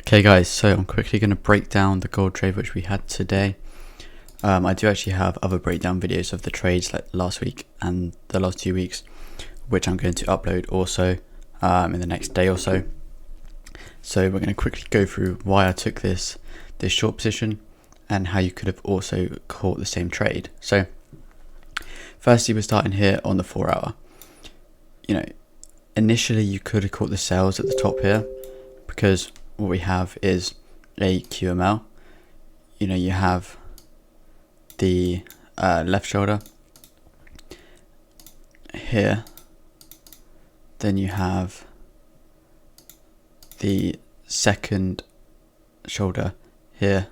Okay guys, so I'm quickly going to break down the gold trade which we had today. I do actually have other breakdown videos of the trades like last week and the last 2 weeks, which I'm going to upload also in the next day or so. So we're going to quickly go through why I took this short position and how you could have also caught the same trade. So firstly, we're starting here on the 4 hour. Initially you could have caught the sales at the top here because what we have is a QML. You have the left shoulder here, then you have the second shoulder here,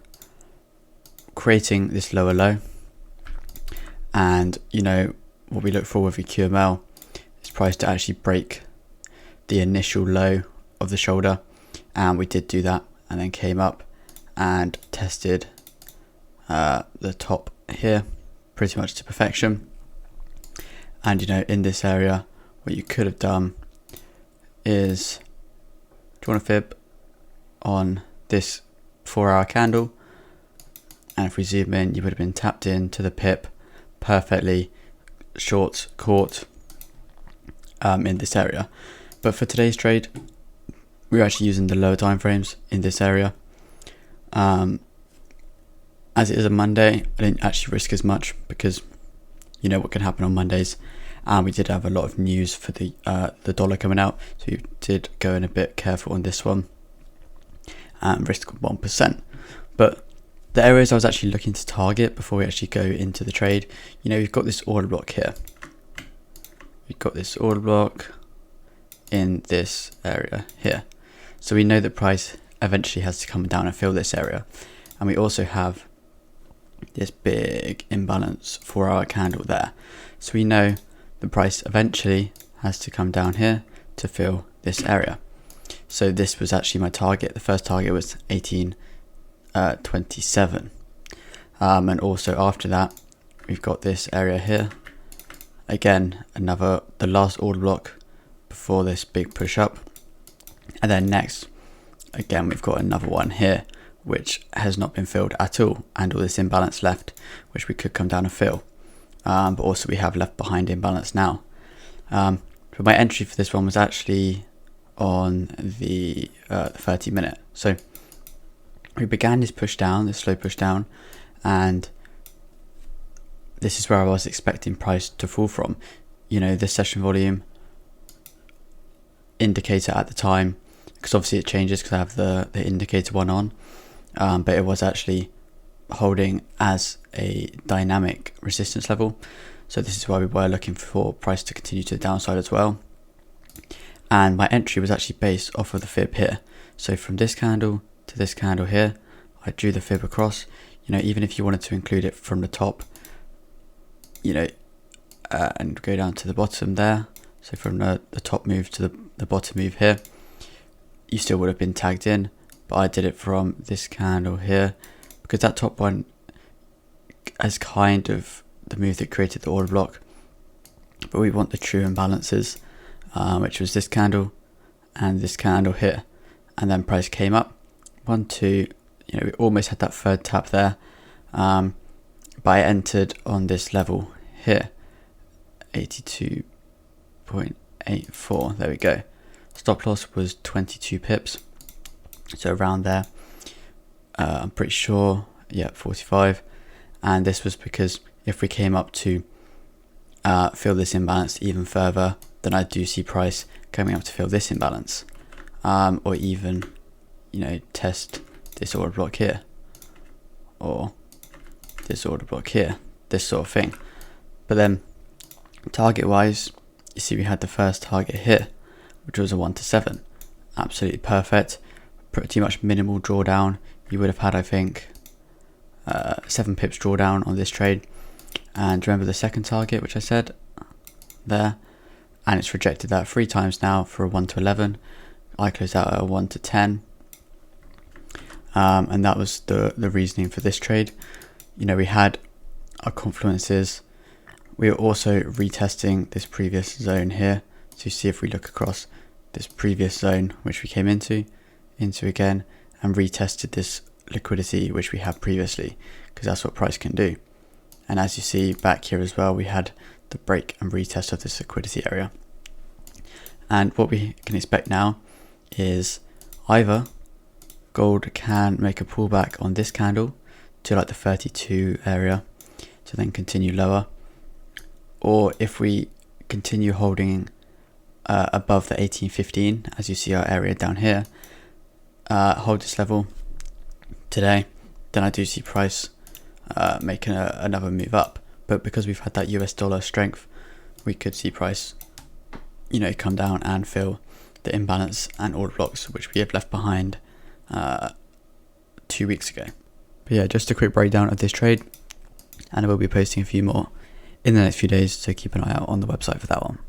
creating this lower low. And what we look for with a QML is price to actually break the initial low of the shoulder, and we did do that, and then came up and tested the top here pretty much to perfection. And in this area, what you could have done is drawn a fib on this 4 hour candle, and if we zoom in, you would have been tapped into the pip perfectly, shorts caught in this area. But for today's trade, we're actually using the lower time frames in this area. As it is a Monday, I didn't actually risk as much because you know what can happen on Mondays, and we did have a lot of news for the dollar coming out, so you did go in a bit careful on this one and risk 1%. But the areas I was actually looking to target before we actually go into the trade, we've got this order block here. We've got this order block in this area here. So we know the price eventually has to come down and fill this area. And we also have this big imbalance 4 hour candle there. So we know the price eventually has to come down here to fill this area. So this was actually my target. The first target was 18.27. And also after that, we've got this area here. Again, the last order block before this big push up. And then next, again, we've got another one here, which has not been filled at all, and all this imbalance left, which we could come down and fill. But also we have left behind imbalance now. But my entry for this one was actually on the 30 minute. So we began this push down, this slow push down, and this is where I was expecting price to fall from. The session volume indicator at the time, because obviously it changes because I have the indicator one on, but it was actually holding as a dynamic resistance level. So this is why we were looking for price to continue to the downside as well. And my entry was actually based off of the fib here. So from this candle to this candle here, I drew the fib across. Even if you wanted to include it from the top, and go down to the bottom there, so from the top move to the bottom move here, you still would have been tagged in. But I did it from this candle here because that top one is kind of the move that created the order block. But we want the true imbalances, which was this candle and this candle here. And then price came up 1, 2, we almost had that third tap there. But I entered on this level here, 82.84. There we go. Stop loss was 22 pips, so around there. I'm pretty sure, 45. And this was because if we came up to fill this imbalance even further, then I do see price coming up to fill this imbalance, or even test this order block here, or this order block here, this sort of thing. But then target wise, you see we had the first target here, which was a 1 to 7. Absolutely perfect, pretty much minimal drawdown. You would have had, I think, 7 pips drawdown on this trade. And remember the second target, which I said there, and it's rejected that 3 times now for a 1 to 11. I closed out at a 1 to 10. And that was the reasoning for this trade. We had our confluences. We are also retesting this previous zone here to see if we look across this previous zone which we came into again, and retested this liquidity which we had previously, because that's what price can do. And as you see back here as well, we had the break and retest of this liquidity area. And what we can expect now is either gold can make a pullback on this candle to like the 32 area to then continue lower, or if we continue holding above the 1815, as you see our area down here, hold this level today, then I do see price making another move up. But because we've had that US dollar strength, we could see price, you know, come down and fill the imbalance and order blocks which we have left behind 2 weeks ago. But yeah, just a quick breakdown of this trade, and I will be posting a few more in the next few days, so keep an eye out on the website for that one.